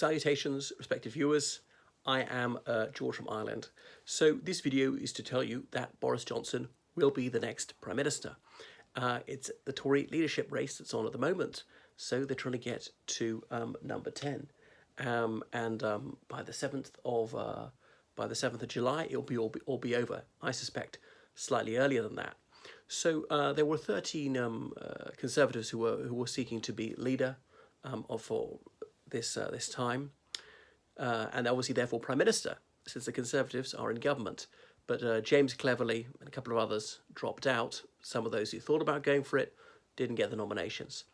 Salutations, respected viewers. I am George from Ireland. So this video is to tell you that Boris Johnson will be the next Prime Minister. It's the Tory leadership race that's on at the moment. So they're trying to get to number 10. By the 7th of July, it'll all be over. I suspect slightly earlier than that. So there were 13 Conservatives who were seeking to be leader for this time, and obviously therefore Prime Minister, since the Conservatives are in government. But James Cleverly and a couple of others dropped out. Some of those who thought about going for it didn't get the nominations.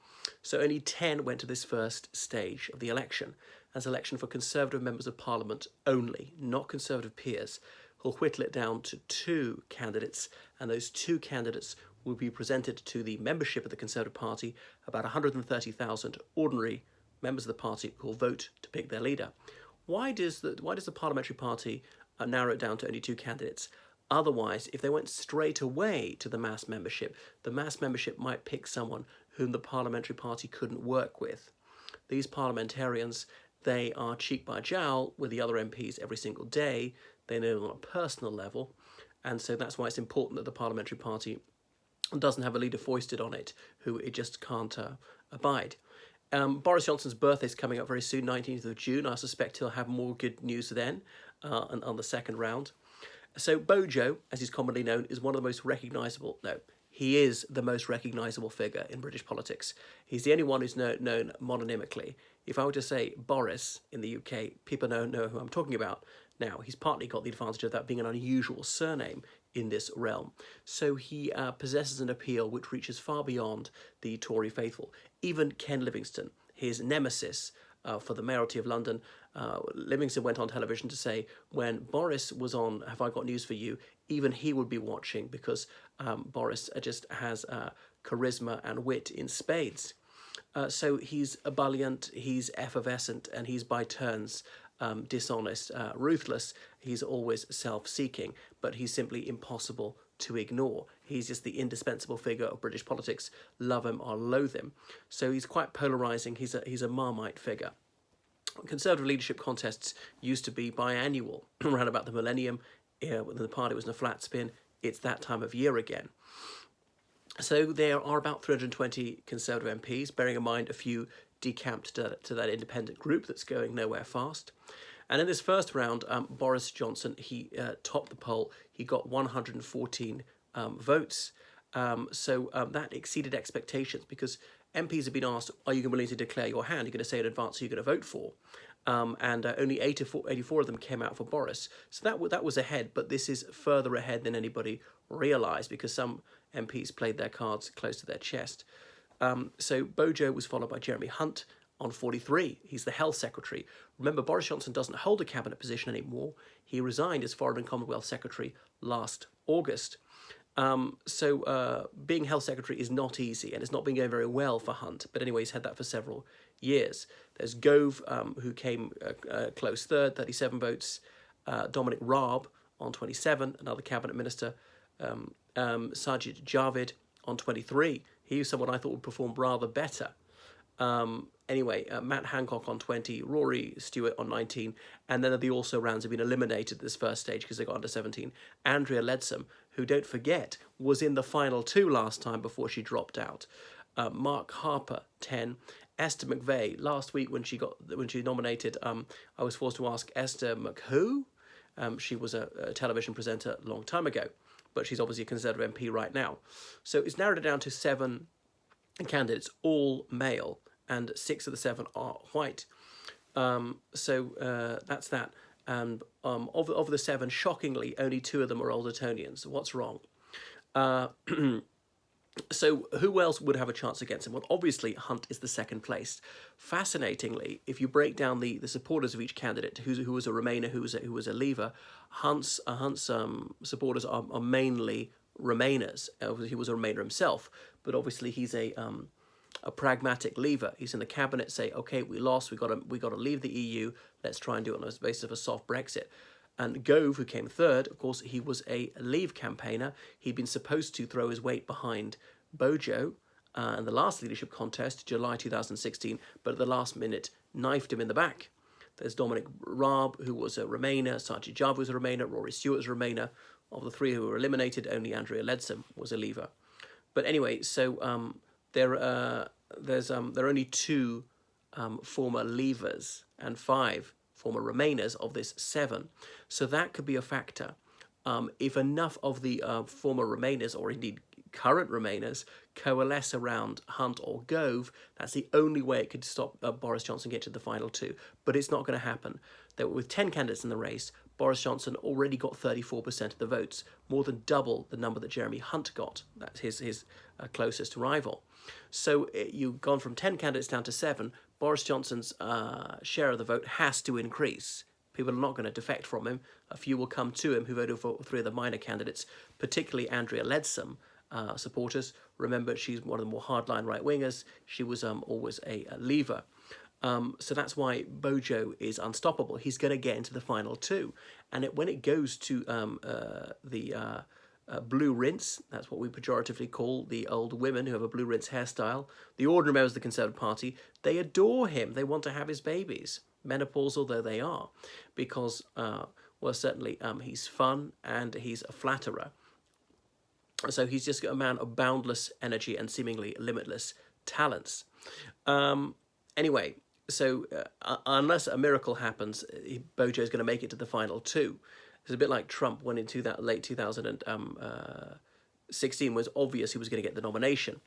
So only 10 went to this first stage of the election, as election for Conservative members of Parliament only, not Conservative peers. He'll whittle it down to 2 candidates, and those 2 candidates will be presented to the membership of the Conservative Party, about 130,000 ordinary members of the party who will vote to pick their leader. Why does the Parliamentary Party narrow it down to only 2 candidates? Otherwise, if they went straight away to the mass membership might pick someone whom the Parliamentary Party couldn't work with. These parliamentarians, they are cheek by jowl with the other MPs every single day. They know them on a personal level, and so that's why it's important that the Parliamentary Party doesn't have a leader foisted on it who it just can't abide. Boris Johnson's birthday is coming up very soon, 19th of June. I suspect he'll have more good news then on the second round. So Bojo, as he's commonly known, is one of the most recognisable, he is the most recognisable figure in British politics. He's the only one who's known mononymically. If I were to say Boris in the UK, people know who I'm talking about. Now, he's partly got the advantage of that being an unusual surname in this realm. So he possesses an appeal which reaches far beyond the Tory faithful. Even Ken Livingstone, his nemesis for the mayoralty of London, Livingstone went on television to say when Boris was on Have I Got News For You, even he would be watching because Boris just has charisma and wit in spades. So he's ebullient, he's effervescent, and he's by turns dishonest, ruthless. He's always self-seeking, but he's simply impossible to ignore. He's just the indispensable figure of British politics, love him or loathe him. So he's quite polarising. He's a Marmite figure. Conservative leadership contests used to be biannual, around about the millennium. When the party was in a flat spin, it's that time of year again. So there are about 320 Conservative MPs, bearing in mind a few decamped to that independent group that's going nowhere fast. And in this first round, Boris Johnson, he topped the poll. He got 114 votes. So that exceeded expectations because MPs have been asked, are you willing to declare your hand? You're going to say in advance who you're going to vote for. And only 84 of them came out for Boris. So that was ahead, but this is further ahead than anybody realised because some MPs played their cards close to their chest. So Bojo was followed by Jeremy Hunt on 43. He's the Health Secretary. Remember, Boris Johnson doesn't hold a cabinet position anymore. He resigned as Foreign and Commonwealth Secretary last August. So being Health Secretary is not easy, and it's not been going very well for Hunt. But anyway, he's had that for several years. There's Gove, who came close third, 37 votes. Dominic Raab on 27, another cabinet minister. Sajid Javid on 23. He was someone I thought would perform rather better. Matt Hancock on 20, Rory Stewart on 19, and then the also rounds have been eliminated at this first stage because they got under 17. Andrea Leadsom, who, don't forget, was in the final 2 last time before she dropped out. Mark Harper, 10. Esther McVeigh, last week when she nominated, I was forced to ask Esther McWho. She was a television presenter a long time ago, but she's obviously a Conservative MP right now. So it's narrowed it down to 7 candidates, all male, and 6 of the 7 are white. So that's that. And of the 7, shockingly, only 2 of them are Aldertonians. What's wrong? So who else would have a chance against him? Well, obviously, Hunt is the second place. Fascinatingly, if you break down the supporters of each candidate, who was a Remainer, who was a Leaver, Hunt's supporters are mainly Remainers. He was a Remainer himself, but obviously he's a pragmatic Leaver. He's in the cabinet, say, okay, we lost, we got to leave the EU. Let's try and do it on the basis of a soft Brexit. And Gove, who came third, of course, he was a Leave campaigner. He'd been supposed to throw his weight behind Bojo in the last leadership contest, July 2016, but at the last minute knifed him in the back. There's Dominic Raab, who was a Remainer, Sajid Javid was a Remainer, Rory Stewart was a Remainer. Of the three who were eliminated, only Andrea Leadsom was a Leaver. But anyway, so there are only 2 former Leavers and 5 former Remainers of this 7. So that could be a factor. If enough of the former Remainers, or indeed current Remainers, coalesce around Hunt or Gove, that's the only way it could stop Boris Johnson getting to the final 2. But it's not going to happen. With 10 candidates in the race, Boris Johnson already got 34% of the votes, more than double the number that Jeremy Hunt got. That's his closest rival. So you've gone from 10 candidates down to 7. Boris Johnson's share of the vote has to increase. People are not going to defect from him. A few will come to him who voted for 3 of the minor candidates, particularly Andrea Leadsom supporters. Remember, she's one of the more hardline right-wingers. She was always a Leaver. So that's why Bojo is unstoppable. He's going to get into the final 2. And when it goes to the blue rinse, that's what we pejoratively call the old women who have a blue rinse hairstyle, the ordinary members of the Conservative Party, they adore him. They want to have his babies, menopausal though they are, because, well, certainly he's fun and he's a flatterer. So he's just a man of boundless energy and seemingly limitless talents. Anyway, so unless a miracle happens, Bojo is going to make it to the final 2. It's a bit like Trump when in late 2016 was obvious he was going to get the nomination.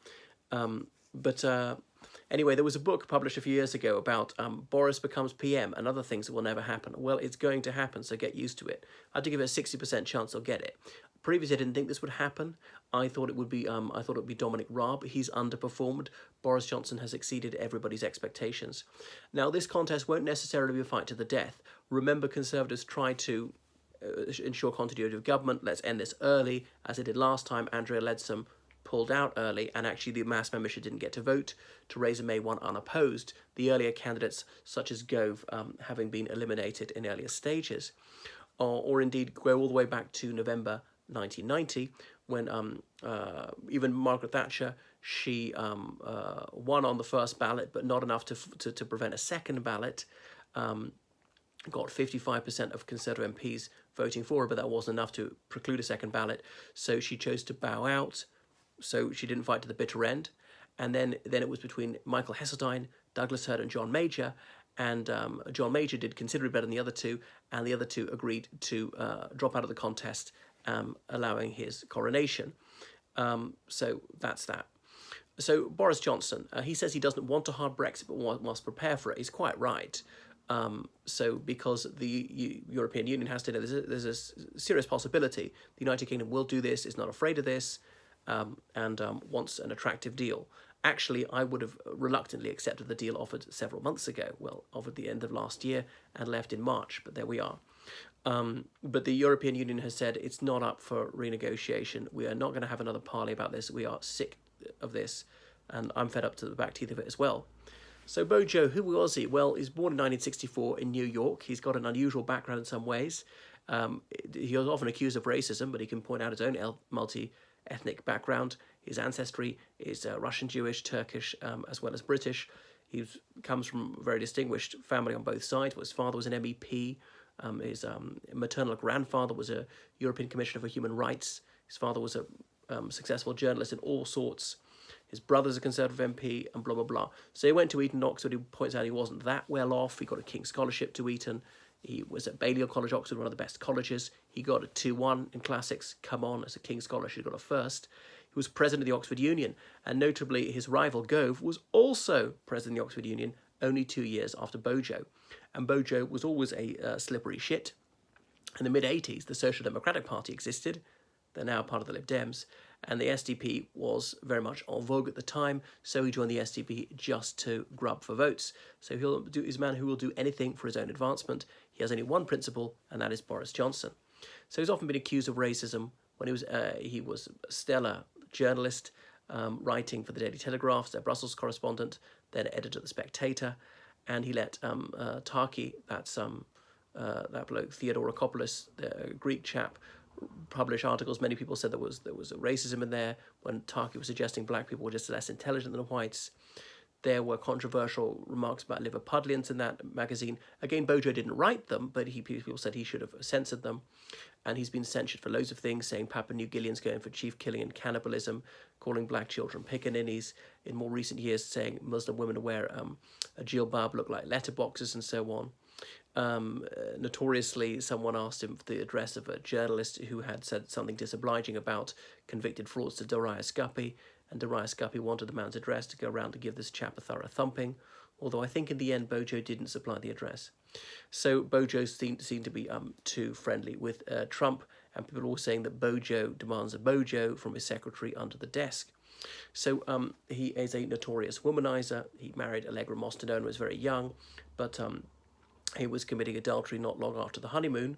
Anyway, there was a book published a few years ago about Boris becomes PM and other things that will never happen. Well, it's going to happen, so get used to it. I had to give it a 60% chance he'll get it. Previously, I didn't think this would happen. I thought it would be Dominic Raab. He's underperformed. Boris Johnson has exceeded everybody's expectations. Now, this contest won't necessarily be a fight to the death. Remember, Conservatives tried to ensure continuity of government. Let's end this early, as they did last time. Andrea Leadsom pulled out early, and actually the mass membership didn't get to vote. Theresa May won unopposed. The earlier candidates, such as Gove, having been eliminated in earlier stages, or indeed go all the way back to November 1990, when even Margaret Thatcher, she won on the first ballot, but not enough to prevent a second ballot. Got 55% of Conservative MPs voting for her, but that wasn't enough to preclude a second ballot. So she chose to bow out. So she didn't fight to the bitter end. And then it was between Michael Heseltine, Douglas Hurd, and John Major. And John Major did considerably better than the other 2, and the other 2 agreed to drop out of the contest, allowing his coronation. So that's that. So Boris Johnson, he says he doesn't want a hard Brexit, but must prepare for it. He's quite right. So because the European Union has to know there's a serious possibility the United Kingdom will do this, is not afraid of this, and wants an attractive deal. Actually, I would have reluctantly accepted the deal offered several months ago, well, offered the end of last year and left in March, but there we are. But the European Union has said it's not up for renegotiation. We are not going to have another parley about this. We are sick of this, and I'm fed up to the back teeth of it as well. So Bojo, who was he? Well, he's born in 1964 in New York. He's got an unusual background in some ways. He was often accused of racism, but he can point out his own multi-ethnic background. His ancestry is Russian, Jewish, Turkish, as well as British. He comes from a very distinguished family on both sides. His father was an MEP. His maternal grandfather was a European Commissioner for Human Rights. His father was a successful journalist in all sorts. His brother's a Conservative MP, and blah, blah, blah. So he went to Eton, Oxford. He points out he wasn't that well off. He got a King's Scholarship to Eton. He was at Balliol College, Oxford, one of the best colleges. He got a 2-1 in classics. Come on, as a King's Scholar, he got a first. He was president of the Oxford Union, and notably his rival Gove was also president of the Oxford Union only 2 years after Bojo. And Bojo was always a slippery shit. In the mid-80s, the Social Democratic Party existed. They're now part of the Lib Dems. And the SDP was very much en vogue at the time, so he joined the SDP just to grub for votes. So he's a man who will do anything for his own advancement. He has only one principle, and that is Boris Johnson. So he's often been accused of racism. When he was a stellar journalist, writing for the Daily Telegraph, their Brussels correspondent, then editor of The Spectator, and he let Taki, that bloke Theodorakopoulos, the Greek chap, publish articles. Many people said there was a racism in there when Taki was suggesting black people were just less intelligent than whites. There were controversial remarks about Liverpudlians in that magazine. Again, Bojo didn't write them, but people said he should have censored them. And he's been censured for loads of things, saying Papua New Guineans going for chief killing and cannibalism, calling black children pickaninnies. In more recent years, saying Muslim women wear a jilbab, look like letterboxes, and so on. Notoriously, someone asked him for the address of a journalist who had said something disobliging about convicted fraudster Darius Guppy, and Darius Guppy wanted the man's address to go around to give this chap a thorough thumping, although I think in the end Bojo didn't supply the address. So Bojo seemed to be too friendly with Trump, and people were saying that Bojo demands a bojo from his secretary under the desk. So he is a notorious womanizer. He married Allegra Mostynone when he was very young, but he was committing adultery not long after the honeymoon,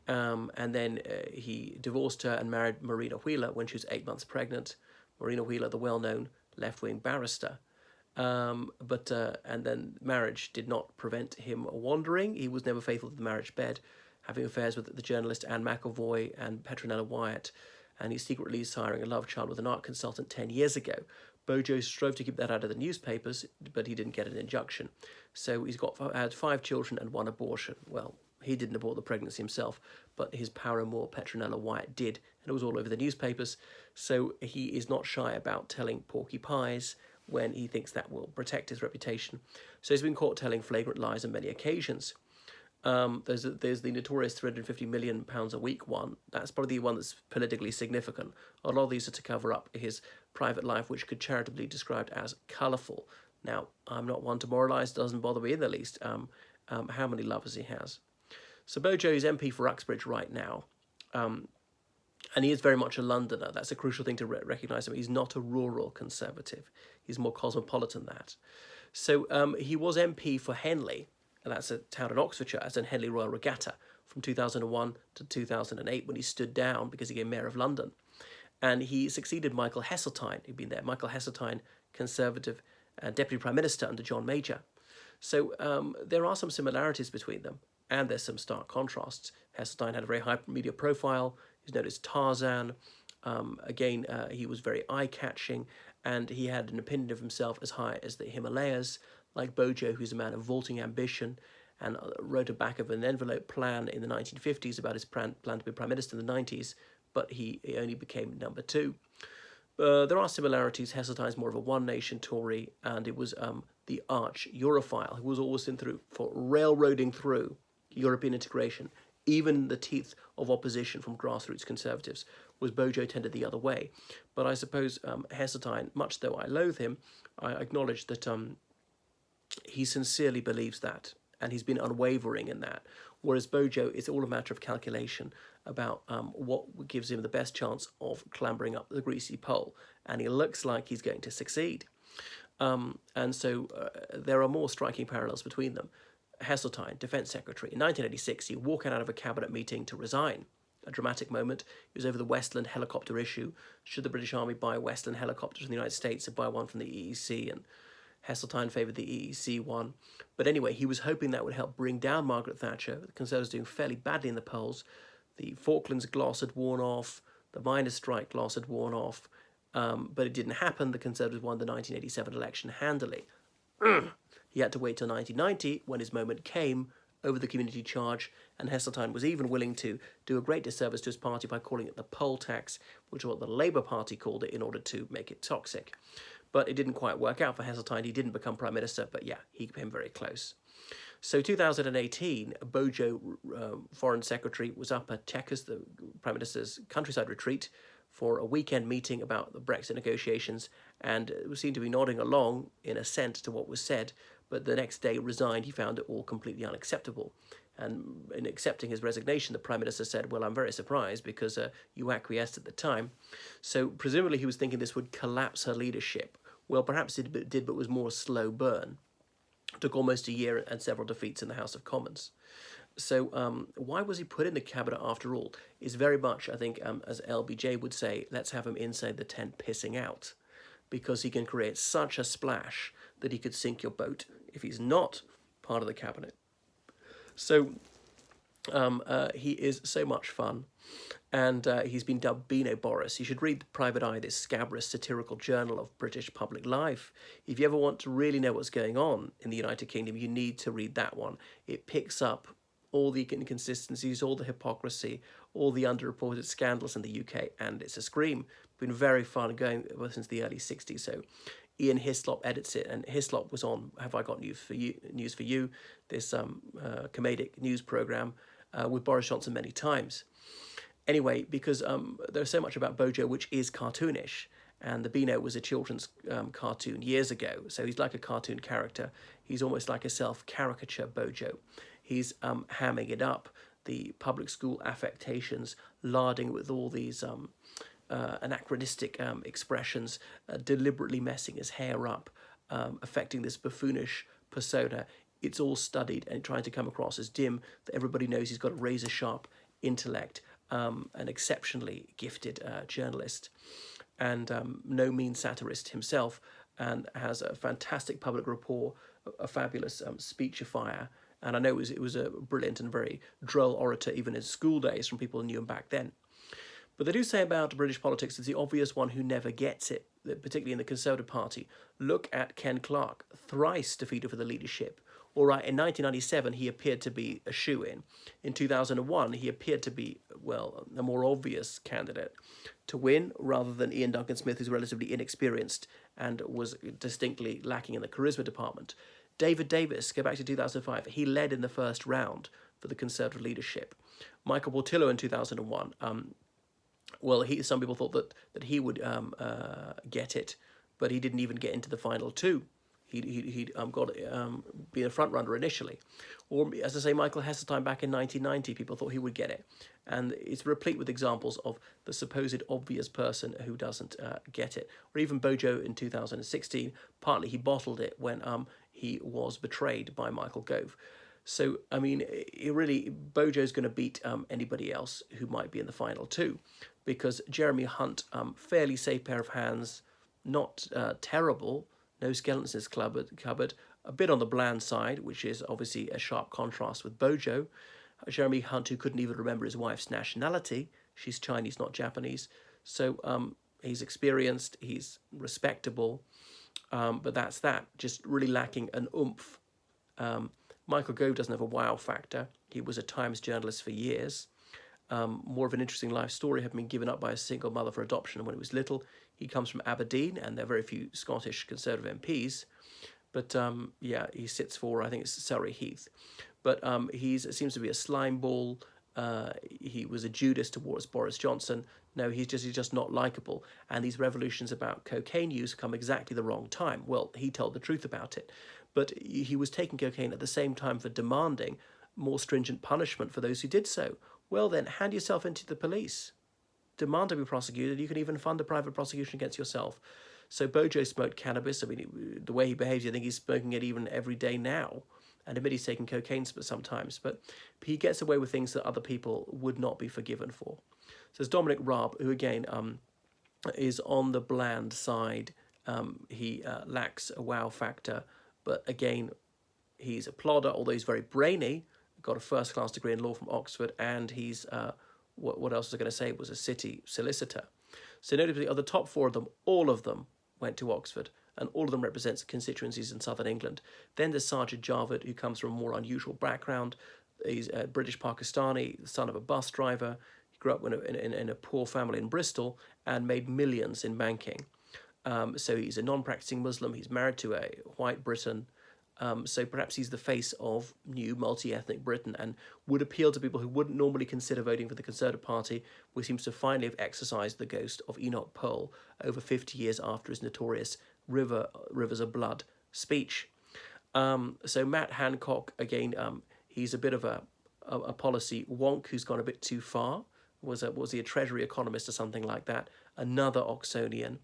and then he divorced her and married Marina Wheeler when she was 8 months pregnant. Marina Wheeler, the well-known left-wing barrister. And then marriage did not prevent him wandering. He was never faithful to the marriage bed, having affairs with the journalist Anne McElvoy and Petronella Wyatt, and he secretly siring a love child with an art consultant 10 years ago. Bojo strove to keep that out of the newspapers, but he didn't get an injunction. So he's had 5 children and 1 abortion. Well, he didn't abort the pregnancy himself, but his paramour Petronella Wyatt did, and it was all over the newspapers. So he is not shy about telling porky pies when he thinks that will protect his reputation. So he's been caught telling flagrant lies on many occasions. There's the notorious £350 million a week one. That's probably the one that's politically significant. A lot of these are to cover up his private life, which could charitably be described as colourful. Now, I'm not one to moralise, doesn't bother me in the least how many lovers he has. So Bojo is MP for Uxbridge right now, and he is very much a Londoner. That's a crucial thing to recognise him. He's not a rural Conservative. He's more cosmopolitan than that. So he was MP for Henley, and that's a town in Oxfordshire, as in Henley Royal Regatta, from 2001 to 2008 when he stood down because he became Mayor of London. And he succeeded Michael Heseltine, who'd been there. Michael Heseltine, Conservative Deputy Prime Minister under John Major. So there are some similarities between them, and there's some stark contrasts. Heseltine had a very high media profile. He's known as Tarzan. He was very eye-catching, and he had an opinion of himself as high as the Himalayas, like Bojo, who's a man of vaulting ambition, and wrote a back of an envelope plan in the 1950s about his plan to be Prime Minister in the 90s, but he only became number 2. There are similarities. Heseltine's more of a one-nation Tory, and it was the arch Europhile who was always for railroading through European integration. Even the teeth of opposition from grassroots Conservatives was Bojo tended the other way. But I suppose Heseltine, much though I loathe him, I acknowledge that he sincerely believes that, and he's been unwavering in that. Whereas Bojo, it's all a matter of calculation about what gives him the best chance of clambering up the greasy pole, and he looks like he's going to succeed. And so there are more striking parallels between them. Heseltine, Defence Secretary. In 1986, he walked out of a cabinet meeting to resign. A dramatic moment. It was over the Westland helicopter issue. Should the British Army buy Westland helicopters from the United States or buy one from the EEC? And Heseltine favoured the EEC one. But anyway, he was hoping that would help bring down Margaret Thatcher. The Conservatives doing fairly badly in the polls. The Falklands gloss had worn off. The miners' strike gloss had worn off. But it didn't happen. The Conservatives won the 1987 election handily. He had to wait till 1990 when his moment came over the community charge, and Heseltine was even willing to do a great disservice to his party by calling it the poll tax, which is what the Labour Party called it in order to make it toxic. But it didn't quite work out for Heseltine. He didn't become Prime Minister, but yeah, he came very close. So 2018, Bojo, Foreign Secretary, was up at Chequers, the Prime Minister's countryside retreat, for a weekend meeting about the Brexit negotiations, and seemed to be nodding along in assent to what was said, but the next day resigned. He found it all completely unacceptable. And in accepting his resignation, the Prime Minister said, well, I'm very surprised because you acquiesced at the time. So presumably he was thinking this would collapse her leadership. Well, perhaps it did, but was more a slow burn. It took almost a year and several defeats in the House of Commons. So why was he put in the cabinet after all? Is very much, I think, as LBJ would say, let's have him inside the tent pissing out, because he can create such a splash that he could sink your boat if he's not part of the cabinet. So He is so much fun, and he's been dubbed Beano Boris. You should read The Private Eye, this scabrous satirical journal of British public life. If you ever want to really know what's going on in the United Kingdom, you need to read that one. It picks up all the inconsistencies, all the hypocrisy, all the underreported scandals in the UK, and it's a scream. Been very fun going since the early 60s. So Ian Hislop edits it, and Hislop was on Have I Got News for You, this comedic news program with Boris Johnson many times. Anyway, because there's so much about Bojo which is cartoonish, and the Beano was a children's cartoon years ago, so he's like a cartoon character. He's almost like a self-caricature Bojo. He's hamming it up, the public school affectations, larding with all these anachronistic expressions, deliberately messing his hair up, affecting this buffoonish persona. It's all studied and trying to come across as dim, that everybody knows he's got a razor-sharp intellect, an exceptionally gifted journalist, and no mean satirist himself, and has a fantastic public rapport, a fabulous speechifier. And I know it was a brilliant and very droll orator even in school days from people who knew him back then. But they do say about British politics is the obvious one who never gets it, particularly in the Conservative Party. Look at Ken Clarke, thrice defeated for the leadership. All right, in 1997, he appeared to be a shoo-in. In 2001, he appeared to be, well, a more obvious candidate to win, rather than Ian Duncan Smith, who's relatively inexperienced and was distinctly lacking in the charisma department. David Davis, go back to 2005, he led in the first round for the Conservative leadership. Michael Portillo in 2001, well, some people thought that he would get it, but he didn't even get into the final two. He'd been a front runner initially. Or, as I say, Michael Heseltine back in 1990, people thought he would get it. And it's replete with examples of the supposed obvious person who doesn't get it. Or even Bojo in 2016, partly he bottled it when he was betrayed by Michael Gove. So, I mean, Bojo's going to beat anybody else who might be in the final two, because Jeremy Hunt, fairly safe pair of hands, not terrible, no skeletons in his cupboard, a bit on the bland side, which is obviously a sharp contrast with Bojo. Jeremy Hunt, who couldn't even remember his wife's nationality. She's Chinese, not Japanese. So he's experienced, he's respectable, but that's that. Just really lacking an oomph. Michael Gove doesn't have a wow factor. He was a Times journalist for years. More of an interesting life story, having been given up by a single mother for adoption when he was little. He comes from Aberdeen, and there are very few Scottish Conservative MPs. But yeah, he sits for, I think it's Surrey Heath. But he seems to be a slime ball. He was a Judas towards Boris Johnson. No, he's just not likable. And these revolutions about cocaine use come exactly the wrong time. Well, he told the truth about it. But he was taking cocaine at the same time for demanding more stringent punishment for those who did so. Well then, hand yourself into the police. Demand to be prosecuted. You can even fund a private prosecution against yourself. So Bojo smoked cannabis. I mean, the way he behaves, I think he's smoking it even every day now. And admit he's taking cocaine sometimes. But he gets away with things that other people would not be forgiven for. So there's Dominic Raab, who again is on the bland side. He lacks a wow factor. But again, he's a plodder, although he's very brainy. Got a first-class degree in law from Oxford, and he's, what else was I going to say, was a city solicitor. So notably, of the top four of them, all of them went to Oxford, and all of them represents constituencies in southern England. Then there's Sajid Javid, who comes from a more unusual background. He's a British Pakistani, the son of a bus driver. He grew up in a poor family in Bristol and made millions in banking. So he's a non-practicing Muslim. He's married to a white Briton. So perhaps he's the face of new multi-ethnic Britain and would appeal to people who wouldn't normally consider voting for the Conservative Party, which seems to finally have exorcised the ghost of Enoch Powell over 50 years after his notorious Rivers of Blood speech. So Matt Hancock, again, he's a bit of a policy wonk who's gone a bit too far. Was he a Treasury economist or something like that? Another Oxonian.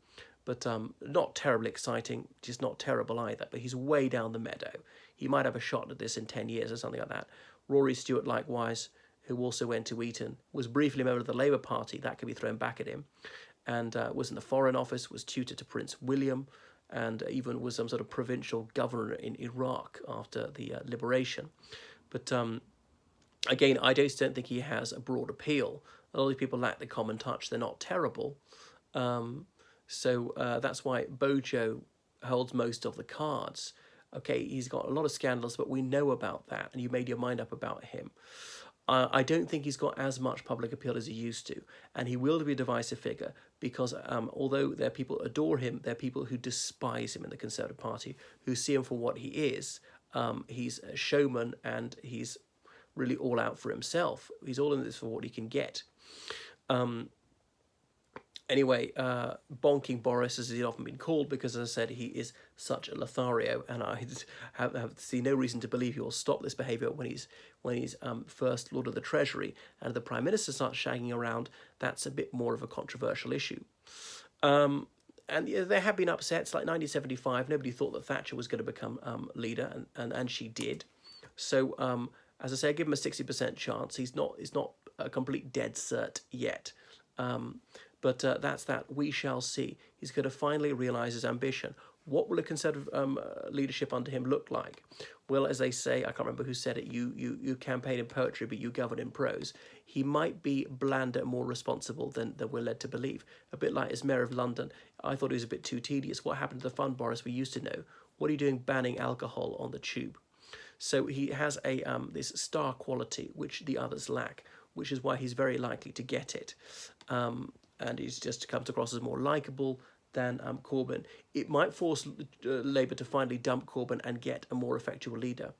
But not terribly exciting, just not terrible either. But he's way down the meadow. He might have a shot at this in 10 years or something like that. Rory Stewart, likewise, who also went to Eton, was briefly a member of the Labour Party. That could be thrown back at him. And was in the Foreign Office, was tutor to Prince William, and even was some sort of provincial governor in Iraq after the liberation. But Again, I just don't think he has a broad appeal. A lot of people lack the common touch. They're not terrible. So that's why Bojo holds most of the cards. Okay, he's got a lot of scandals, but we know about that, and you made your mind up about him. I don't think he's got as much public appeal as he used to, and he will be a divisive figure because although there are people who adore him, there are people who despise him in the Conservative Party, who see him for what he is. He's a showman, and he's really all out for himself. He's all in this for what he can get. Anyway, bonking Boris, as he's often been called, because as I said, he is such a Lothario, and I have see no reason to believe he will stop this behaviour when he's First Lord of the Treasury, and the Prime Minister starts shagging around. That's a bit more of a controversial issue. And there have been upsets, like 1975. Nobody thought that Thatcher was going to become leader, and she did. So, as I say, I give him a 60% chance. He's not a complete dead cert yet. But that's that. We shall see. He's going to finally realise his ambition. What will a Conservative leadership under him look like? Well, as they say, I can't remember who said it, you campaign in poetry, but you govern in prose. He might be blander, more responsible than we're led to believe. A bit like as Mayor of London. I thought he was a bit too tedious. What happened to the fun Boris we used to know? What are you doing banning alcohol on the tube? So he has a this star quality which the others lack, which is why he's very likely to get it. And he's just comes across as more likeable than Corbyn. It might force Labour to finally dump Corbyn and get a more effectual leader.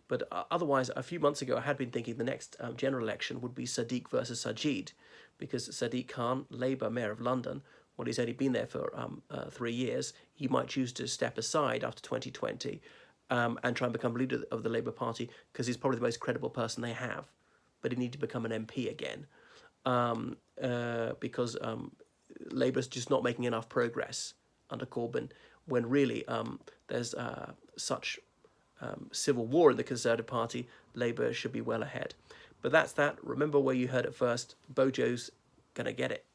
But otherwise, a few months ago, I had been thinking the next general election would be Sadiq versus Sajid, because Sadiq Khan, Labour Mayor of London, well, he's only been there for 3 years. He might choose to step aside after 2020 and try and become leader of the Labour Party, because he's probably the most credible person they have. But he needs to become an MP again. Because Labour's just not making enough progress under Corbyn, when really there's such civil war in the Conservative Party. Labour should be well ahead. But that's that. Remember where you heard it first. Bojo's going to get it.